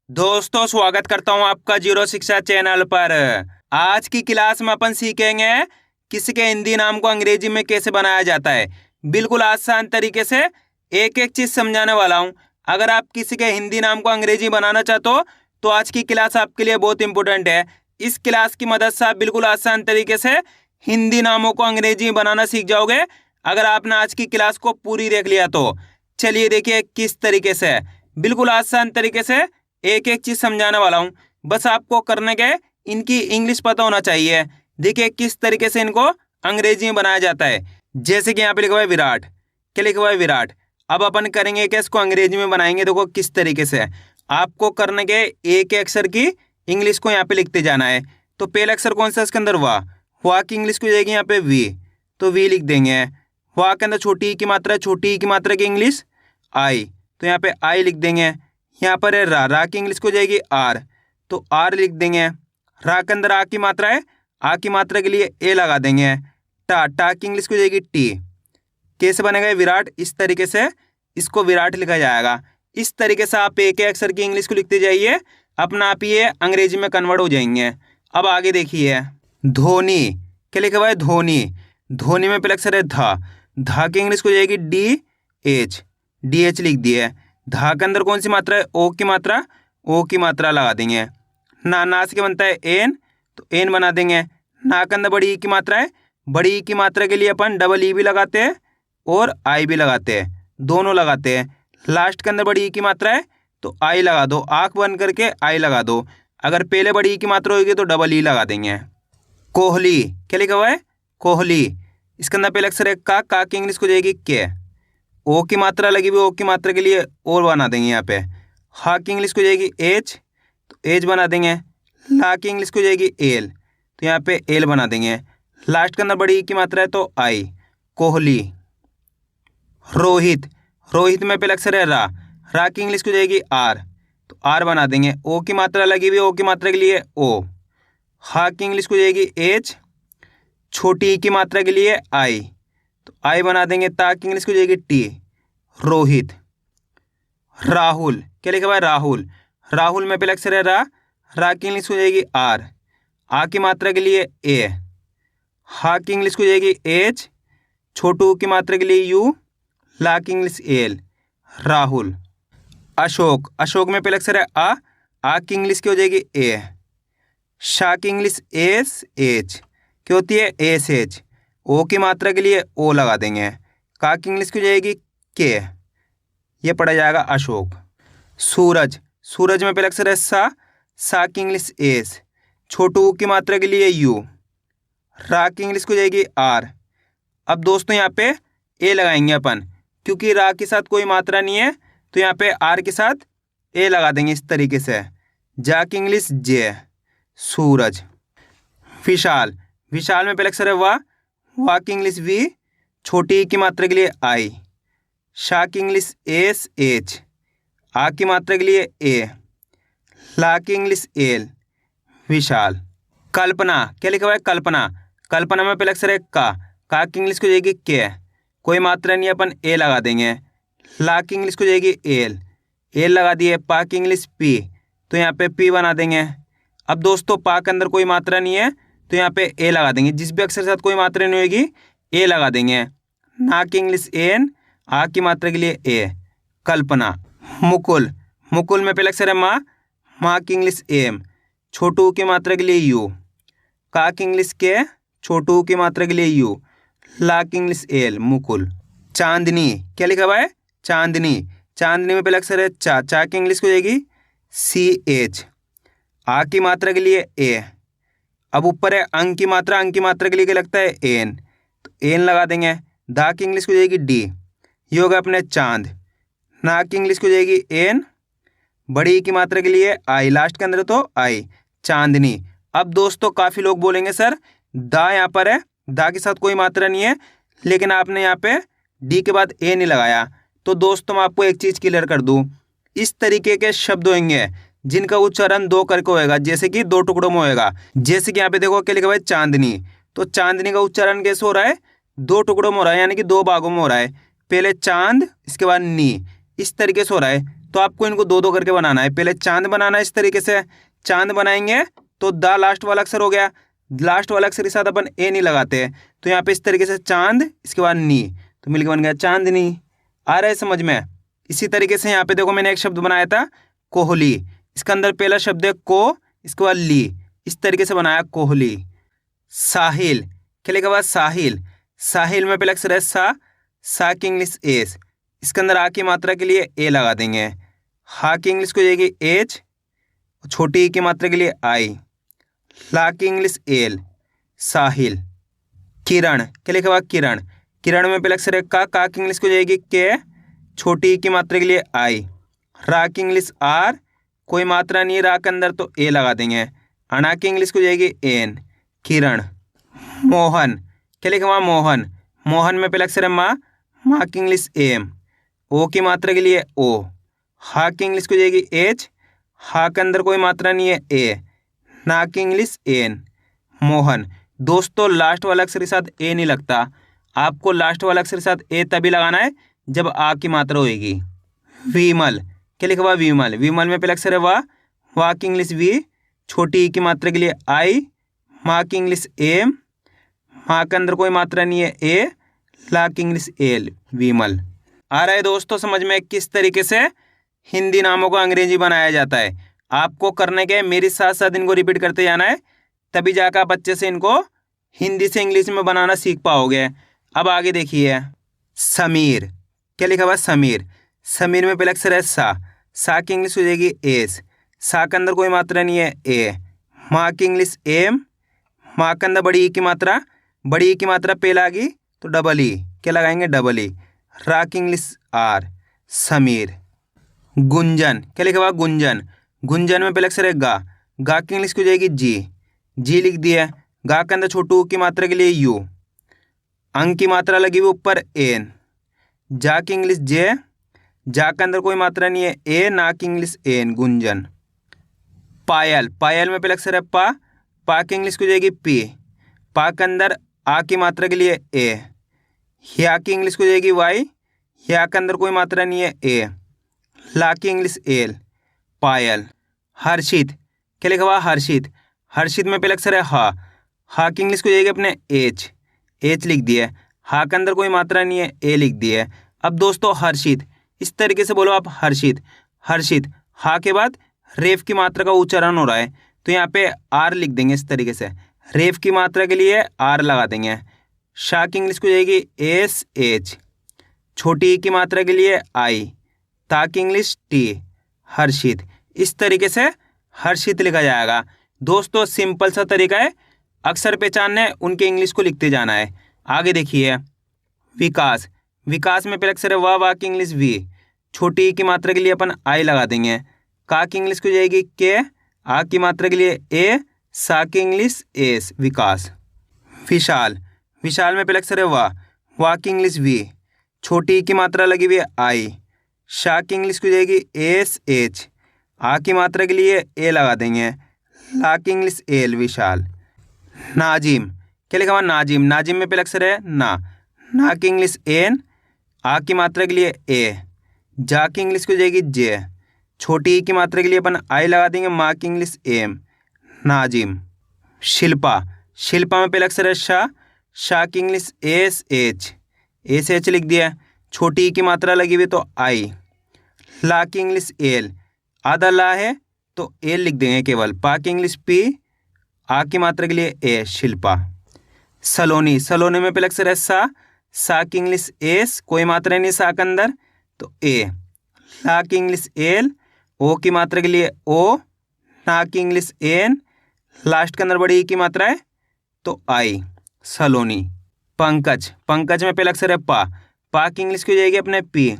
दोस्तों स्वागत करता हूं आपका जीरो शिक्षा चैनल पर। आज की क्लास में अपन सीखेंगे किसी के हिंदी नाम को अंग्रेजी में कैसे बनाया जाता है। बिल्कुल आसान तरीके से एक एक चीज समझाने वाला हूं। अगर आप किसी के हिंदी नाम को अंग्रेजी बनाना चाहते हो तो आज की क्लास आपके लिए बहुत इंपॉर्टेंट है। इस क्लास की मदद से आप बिल्कुल आसान तरीके से हिंदी नामों को अंग्रेजी बनाना सीख जाओगे अगर आपने आज की क्लास को पूरी देख लिया तो। चलिए देखिए किस तरीके से, बिल्कुल आसान तरीके से एक एक चीज समझाने वाला हूं। बस आपको करने के इनकी इंग्लिश पता होना चाहिए। देखिए किस तरीके से इनको अंग्रेजी में बनाया जाता है। जैसे कि यहाँ पे लिखा हुआ है विराट, क्या लिखा हुआ है विराट। अब अपन करेंगे कि इसको अंग्रेजी में बनाएंगे। देखो किस तरीके से आपको करने के एक अक्षर की इंग्लिश को यहाँ पे लिखते जाना है। तो पहला अक्षर कौन सा इसके अंदर, वाह की इंग्लिश हो जाएगी यहाँ पे वी, तो वी लिख देंगे। वाह के अंदर छोटी ई की मात्रा, छोटी ई की मात्रा की इंग्लिश आई, तो यहाँ पे आई लिख देंगे। यहाँ पर है रा की इंग्लिश को जाएगी आर, तो आर लिख देंगे। रा के अंदर आ की मात्रा है, आ की मात्रा के लिए ए लगा देंगे। टा की इंग्लिश को जाएगी टी। कैसे बनेगा विराट, इस तरीके से इसको विराट लिखा जाएगा। इस तरीके से आप एक एक अक्षर की इंग्लिश को लिखते जाइए, अपना आप ये अंग्रेजी में कन्वर्ट हो जाएंगे। अब आगे देखिए धोनी, क्या लिखा हुआ है धोनी। धोनी में पहले अक्षर है धा की इंग्लिश को जाएगी डी एच लिख दिए। धा के अंदर कौन सी मात्रा है, ओ की मात्रा लगा देंगे। ना से क्या बनता है एन, तो एन बना देंगे। ना के अंदर बड़ी ई की मात्रा है, बड़ी ई की मात्रा के लिए अपन डबल ई भी लगाते हैं और आई भी लगाते हैं, दोनों लगाते हैं। लास्ट के अंदर बड़ी ई की मात्रा है तो आई लगा दो, आँख बंद करके आई लगा दो। अगर पहले बड़ी ई की मात्रा होगी तो डबल ई लगा देंगे। कोहली, क्या लिखा हुआ है कोहली। इसके अंदर पहले अक्षर है का की इंग्लिश को जाएगी के। ओ की मात्रा लगी हुई, ओ की मात्रा के लिए और बना देंगे यहाँ पे। हा की इंग्लिश को जाएगी एच, तो एच बना देंगे। ला की इंग्लिश को जाएगी एल, तो यहाँ पे एल बना देंगे। लास्ट के अंदर बड़ी ई की मात्रा है तो आई। कोहली। रोहित में पहले अक्षर है रा की इंग्लिश को जाएगी आर, तो आर बना देंगे। ओ की मात्रा लगी हुई, ओ की मात्रा के लिए ओ। हा की इंग्लिश को जाएगी एच, छोटी ई की मात्रा के लिए आई, तो आई बना देंगे। ता की इंग्लिश को जाएगी टी। रोहित। राहुल, क्या लिखा हुआ है राहुल में पहले अक्षर है रा की इंग्लिश हो जाएगी आर, आ की मात्रा के लिए ए। हा की इंग्लिश को जाएगी एच, छोटू की मात्रा के लिए यू, ला की इंग्लिश एल। राहुल। अशोक में पहले अक्षर है आ की इंग्लिश की हो जाएगी ए। शा की इंग्लिश एस एच, क्या होती है एस एच। ओ की मात्रा के लिए ओ लगा देंगे। का की इंग्लिश की हो जाएगी के, ये पढ़ा जाएगा अशोक। सूरज में पहले अक्षर है सा की इंग्लिश एस, छोटू की मात्रा के लिए यू, रा की इंग्लिश को जाएगी आर। अब दोस्तों यहाँ पे ए लगाएंगे अपन, क्योंकि रा के साथ कोई मात्रा नहीं है तो यहाँ पे आर के साथ ए लगा देंगे इस तरीके से। जा की इंग्लिश जे। सूरज। विशाल में पहले अक्षर है वाह की इंग्लिश वी, छोटी की मात्रा के लिए आई। शा की इंग्लिश एस एच, आ की मात्रा के लिए ए, ला की इंग्लिश एल। विशाल। कल्पना, क्या लिखा हुआ है कल्पना में पहले अक्षर है का की इंग्लिश को जाएगी के, कोई मात्रा नहीं अपन ए लगा देंगे। ला की इंग्लिश को जाएगी एल लगा दिए। पा की इंग्लिश पी, तो यहाँ पे पी बना देंगे। अब दोस्तों पा के अंदर कोई मात्रा नहीं है तो यहाँ पे ए लगा देंगे। जिस भी अक्षर के साथ कोई मात्रा नहीं होगी ए लगा देंगे। ना की इंग्लिश एन, आ की मात्रा के लिए ए। कल्पना। मुकुल में पहले अक्षर है माँ की इंग्लिश एम, छोटू की मात्रा के लिए यू, का की इंग्लिश के, छोटू की मात्रा के लिए यू, ला की इंग्लिश एल। मुकुल। चांदनी, क्या लिखा हुआ है चांदनी में पहले अक्षर है चा की इंग्लिश को जाएगी सी एच, आ की मात्रा के लिए ए। अब ऊपर है अंक की मात्रा के लिए क्या लगता है एन, तो एन लगा देंगे। दा की इंग्लिश को जाएगी डी, ये होगा अपने चांद। ना की इंग्लिश को जाएगी एन, बड़ी की मात्रा के लिए आई, लास्ट के अंदर तो आई। चांदनी। अब दोस्तों काफ़ी लोग बोलेंगे सर दा यहाँ पर है, दा के साथ कोई मात्रा नहीं है लेकिन आपने यहाँ पे डी के बाद ए नहीं लगाया। तो दोस्तों मैं आपको एक चीज़ क्लियर कर दूँ, इस तरीके के शब्द होंगे जिनका उच्चारण दो करके होएगा, जैसे कि दो टुकड़ों में होएगा। जैसे कि यहाँ पे देखो क्या लिखा हुआ है चांदनी, तो चांदनी का उच्चारण कैसे हो रहा है, दो टुकड़ों में हो रहा है, यानी कि दो भागों में हो रहा है। पहले चांद, इसके बाद नी, इस तरीके से हो रहा है। तो आपको इनको दो दो करके बनाना है। पहले चांद बनाना है, इस तरीके से चांद बनाएंगे तो द लास्ट वाला अक्षर हो गया। लास्ट वाला अक्षर के साथ अपन ए नहीं लगाते हैं, तो यहाँ पे इस तरीके से चांद, इसके बाद नी, तो मिलकर बन गया चांदनी। आ रहा है समझ में? इसी तरीके से यहाँ पे देखो मैंने एक शब्द बनाया था कोहली, इसका अंदर पहला शब्द है को, इसके बाद ली, इस तरीके से बनाया कोहली। साहिल, क्या लिखा हुआ? साहिल। साहिल में पहला अक्षर है सा की इंग्लिश एस, इसके अंदर आ की मात्रा के लिए ए लगा देंगे। हा की इंग्लिश को जाएगी एच, छोटी ई की मात्रा के लिए आई, ला की इंग्लिश एल, साहिल। किरण, क्या लिखा हुआ? किरण। किरण में पहला अक्षर है का की इंग्लिश को जाएगी के, छोटी ई की मात्रा के लिए आई, रा की इंग्लिश आर, कोई मात्रा नहीं है रा के अंदर तो ए लगा देंगे। अना की इंग्लिश को जाएगी एन, किरण। मोहन, क्या लिखा हुआ? मोहन। मोहन में पहला अक्षर है माँ की इंग्लिश एम, ओ की मात्रा के लिए ओ, हा की इंग्लिश को जाएगी एच, हा के अंदर कोई मात्रा नहीं है ए, ना की इंग्लिश एन, मोहन। दोस्तों लास्ट वाला अक्षर के साथ ए नहीं लगता, आपको लास्ट वाला अक्षर के साथ ए तभी लगाना है जब आ की मात्रा होएगी। विमल, क्या लिखा हुआ? विमल। विमल में पहला अक्षर है वाह की इंग्लिश वी, छोटी ई की मात्रा के लिए आई, माँ की इंग्लिश एम, माँ के अंदर कोई मात्रा नहीं है ए, ला की इंग्लिश एल, विमल। आ रहा है दोस्तों समझ में किस तरीके से हिंदी नामों का अंग्रेजी बनाया जाता है? आपको करने के मेरे साथ साथ इनको रिपीट करते जाना है, तभी जाकर आप अच्छे से इनको हिंदी से इंग्लिश में बनाना सीख पाओगे। अब आगे देखिए, समीर, क्या लिखा हुआ? समीर। समीर में पहला अक्षर है सा की इंग्लिश हो जाएगी एस, सा के अंदर कोई मात्रा नहीं है ए, माँ की इंग्लिश एम, माँ के अंदर बड़ी ई की मात्रा, बड़ी ई की मात्रा पहला आ गई तो डबल ई, क्या लगाएंगे? डबल ई, रा की इंग्लिश आर, समीर। गुंजन, क्या लिखा हुआ? गुंजन। गुंजन में पहले अक्षर है गा की इंग्लिश को जाएगी जी लिख दिया। गा के अंदर छोटू की मात्रा के लिए यू, अंक की मात्रा लगी हुई ऊपर एन, जा की इंग्लिश जे, जा के अंदर कोई मात्रा नहीं है ए, ना की इंग्लिश एन, गुंजन। पायल, पायल में पहले अक्षर है पा की इंग्लिश को जाएगी पी, पा के अंदर आ की मात्रा के लिए ए, या की इंग्लिश को जाएगी वाई, या के अंदर कोई मात्रा नहीं है ए, ला की इंग्लिश एल, पायल। हर्षित, क्या लिखा हुआ? हर्षित। हर्षित में पहले अक्षर है हा की इंग्लिश को जाएगी अपने एच लिख दिया, हा के अंदर कोई मात्रा नहीं है ए लिख दिया। अब दोस्तों हर्षित, इस तरीके से बोलो आप हर्षित। हर्षित, हा के बाद रेफ की मात्रा का उच्चारण हो रहा है तो यहाँ पे आर लिख देंगे इस तरीके से, रेफ की मात्रा के लिए आर लगा देंगे। शाह की इंग्लिश को जाएगी एस एच, छोटी ई की मात्रा के लिए आई, ता की इंग्लिश टी, हर्षित। इस तरीके से हर्षित लिखा जाएगा। दोस्तों सिंपल सा तरीका है, अक्षर पहचानने उनके इंग्लिश को लिखते जाना है। आगे देखिए, विकास। विकास में पहले अक्षर है वाह की इंग्लिश वी, छोटी ई की मात्रा के लिए अपन आई लगा देंगे। का की इंग्लिश को जाएगी के, आ की मात्रा के लिए ए, सा की इंग्लिश एस, विकास। विशाल। विशाल में पहले अक्षर है वाह की इंग्लिश वी, छोटी ई की मात्रा लगी हुई है आई, शाह की इंग्लिश को जाएगी एस एच, आ की मात्रा के लिए ए लगा देंगे, ला की इंग्लिश एल, विशाल। नाजिम। क्या लिखा हुआ? नाजिम। नाजिम में पहले अक्षर है ना की इंग्लिश एन, आ की मात्रा के लिए ए, जा की इंग्लिश को जाएगी जे, छोटी ई की मात्रा के लिए अपन आई लगा देंगे, माँ की इंग्लिश एम, नाजिम। शिल्पा। शिल्पा में पहले अक्षर है शाह की इंग्लिश एस एच लिख दिया, छोटी ई की मात्रा लगी हुई तो आई, ला की इंग्लिश एल, आधा ला है तो एल लिख देंगे केवल, पा की इंग्लिश पी, आ की मात्रा के लिए ए, शिल्पा। सलोनी। सलोनी में पहले अक्षर है सा की इंग्लिश एस, कोई मात्रा नहीं सा के अंदर तो ए, ला की इंग्लिश एल, ओ की मात्रा के लिए ओ, ना की इंग्लिश एन, लास्ट के अंदर बड़ी ई की मात्रा है तो आई, सलोनी। पंकज। पंकज में पहला अक्षर है पा की इंग्लिश की हो जाएगी अपने पी,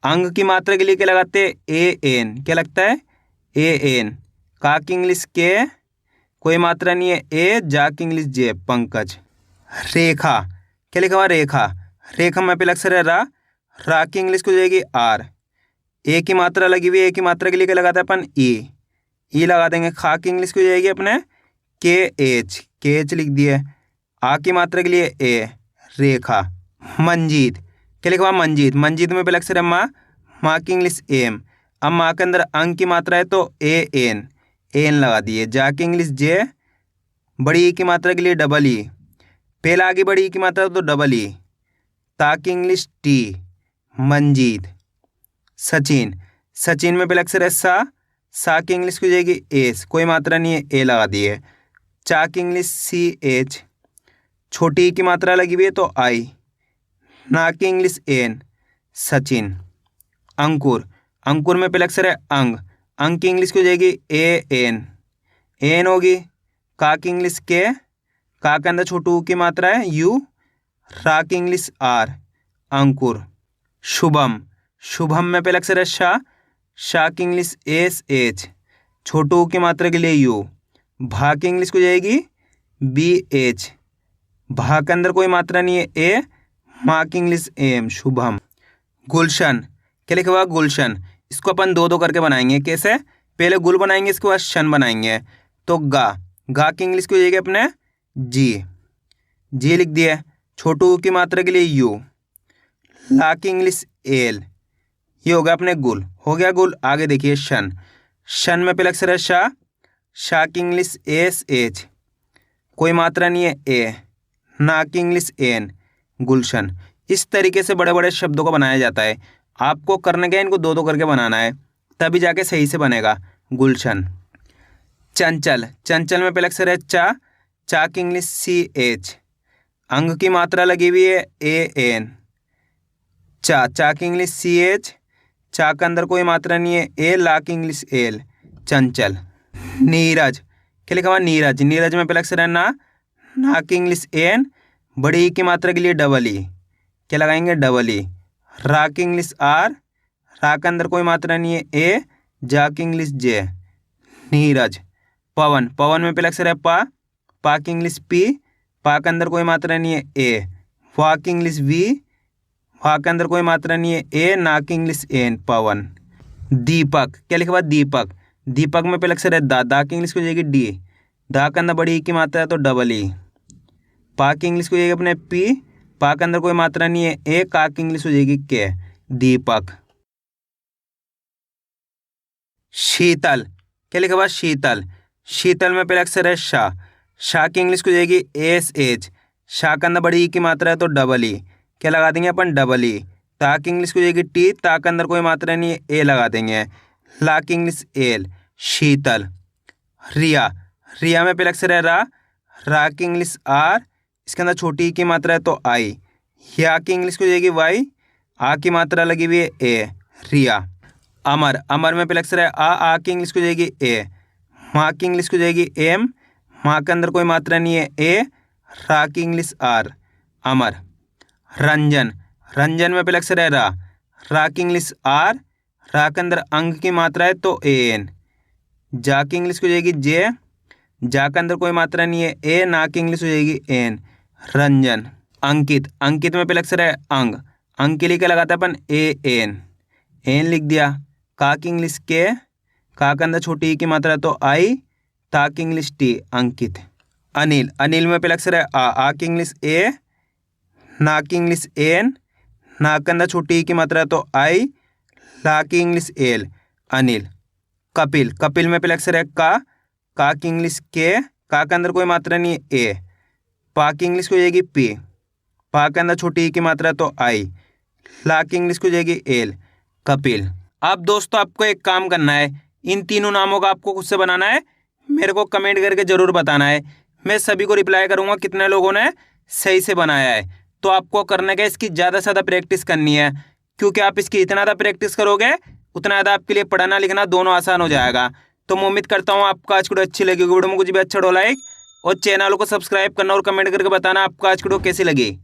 अंग की मात्रा के लिए क्या लगाते हैं? ए एन, क्या लगता है? A N. का की इंग्लिश के, कोई मात्रा नहीं है ए, जा की इंग्लिश जे, पंकज। रेखा। क्या लिखा हुआ? रेखा। रेखा में पहला अक्षर है रा की इंग्लिश को जाएगी आर, ए की मात्रा लगी हुई है, ए की मात्रा के लिए क्या लगाता है अपन? ई लगा देंगे। खा की इंग्लिश को जाएगी अपने के एच लिख दिए, आ की मात्रा के लिए ए, रेखा। मंजीत। क्या लिखा हुआ? मंजीत। मंजीत में पहले अक्षर है माँ की इंग्लिश एम, अब माँ के अंदर अंग की मात्रा है तो एन, एन लगा दिए। जा की इंग्लिश जे, बड़ी ई की मात्रा के लिए डबल ई, पहला आगे बड़ी ई की मात्रा तो डबल ई। ता की इंग्लिश टी, मंजीत। सचिन, सचिन में पहला अक्षर है सा की इंग्लिश हो जाएगी एस, कोई मात्रा नहीं है, ए लगा दिए। चा की इंग्लिश सी एच, छोटी ई की मात्रा लगी हुई है तो आई। ना की इंग्लिश एन, सचिन। अंकुर, अंकुर में पहला अक्षर है अंग, अंग की इंग्लिश हो जाएगी ए एन, एन होगी। का की इंग्लिश के, का के अंदर छोटू की मात्रा है यू। रा की इंग्लिश आर, अंकुर। शुभम, शुभम में पहला अक्षर है शा की इंग्लिश एस एच, छोटू की मात्रा के लिए यू। भा की इंग्लिश हो जाएगी बी एच, भा के अंदर कोई मात्रा नहीं है ए, माँ की इंग्लिश एम, शुभम। गुलशन, क्या लिखा हुआ गुलशन, इसको अपन दो दो करके बनाएंगे। कैसे, पहले गुल बनाएंगे, इसके बाद शन बनाएंगे। तो गा की इंग्लिश को जाएगी अपने जी लिख दिया, छोटू की मात्रा के लिए यू। ला की इंग्लिश एल, ये हो गया अपने गुल, हो गया गुल। आगे देखिए शन, शन में पहला अक्षर है शा की इंग्लिश एस एच, कोई मात्रा नहीं है ए। ना की इंग्लिश एन, गुलशन। इस तरीके से बड़े बड़े शब्दों को बनाया जाता है। आपको करने का इनको दो दो करके बनाना है, तभी जाके सही से बनेगा। गुलशन। चंचल, चंचल में पहला अक्षर है चा की इंग्लिश सी एच, अंग की मात्रा लगी हुई है ए एन। चा की इंग्लिश सी एच, चा के अंदर कोई मात्रा नहीं है ए। ला की इंग्लिश एल, चंचल। नीरज, क्या लिखा हुआ नीरज, नीरज में पहला अक्षर है ना की इंग्लिश एन, बड़ी ई की मात्रा के लिए डबल ई, क्या लगाएंगे डबल ई। रा की इंग्लिश आर, रा के अंदर कोई मात्रा नहीं है ए। जा की इंग्लिश जे, नीरज। पवन, पवन में पहला अक्षर है पा की इंग्लिश पी, पा के अंदर कोई मात्रा नहीं है ए। वा की इंग्लिश वी, वा के अंदर कोई मात्रा नहीं है ए। ना की इंग्लिश एन, पवन। दीपक, क्या लिखा हुआ दीपक, दीपक में पहला अक्षर है दा की इंग्लिश हो जाएगी डी, दा के अंदर बड़ी ई की मात्रा है तो डबल ई। पा की इंग्लिश हो जाएगी अपने पी, पा के अंदर कोई मात्रा नहीं है ए। का की इंग्लिश हो जाएगी के, दीपक। शीतल, क्या लिखा हुआ शीतल, शीतल में पहला अक्षर है शा की इंग्लिश हो जाएगी एस एच, शा के अंदर बड़ी ई की मात्रा है तो डबल ई, क्या लगा देंगे अपन डबल ई। ता की इंग्लिश हो जाएगी टी, ता के अंदर कोई मात्रा नहीं है ए लगा देंगे। ला की इंग्लिश एल, शीतल। रिया, रिया में पहला अक्षर है रा की इंग्लिश आर, इसके अंदर छोटी ई की मात्रा है तो आई। या की इंग्लिश हो जाएगी वाई, आ की मात्रा लगी हुई है ए, रिया। अमर, अमर में पहला अक्षर है आ की इंग्लिश हो जाएगी ए, माँ की इंग्लिश हो जाएगी एम, माँ के अंदर कोई मात्रा नहीं है ए। रा की इंग्लिश आर, अमर। रंजन, रंजन में पहला अक्षर है रा की इंग्लिश आर, रा के अंदर अंग की मात्रा है तो ए एन। जा की इंग्लिश हो जाएगी जे, जा के अंदर कोई मात्रा नहीं है ए। ना की इंग्लिश हो जाएगी एन, रंजन। अंकित, अंकित में पहला अक्षर है अंग, अंग के लिए क्या लगाता है अपन ए एन, एन लिख दिया। का की इंग्लिश के, का के अंदर छोटी ई की मात्रा है तो आई। ता की इंग्लिश टी, अंकित। अनिल, अनिल में पहला अक्षर है आ की इंग्लिश ए, ना की इंग्लिश एन, ना के अंदर छोटी ई की मात्रा है तो आई। ला की इंग्लिश एल, अनिल। कपिल, कपिल में पहला अक्षर है का की इंग्लिश के, का अंदर कोई मात्रा नहीं है ए। पा की इंग्लिश हो जाएगी पी, पा के अंदर छोटी ई की मात्रा तो आई। ला की इंग्लिश हो जाएगी एल, कपिल। अब दोस्तों आपको एक काम करना है, इन तीनों नामों का आपको खुद से बनाना है, मेरे को कमेंट करके ज़रूर बताना है। मैं सभी को रिप्लाई करूँगा कितने लोगों ने सही से बनाया है। तो आपको करने का इसकी ज़्यादा से ज़्यादा प्रैक्टिस करनी है, क्योंकि आप इसकी इतना ज़्यादा प्रैक्टिस करोगे उतना ज़्यादा आपके लिए पढ़ना लिखना दोनों आसान हो जाएगा। तो मैं उम्मीद करता हूँ आपको आज की वीडियो अच्छी लगी, वीडियो में कुछ भी अच्छा हो लाइक और चैनल को सब्सक्राइब करना और कमेंट करके बताना आपको आज की वीडियो कैसी लगी।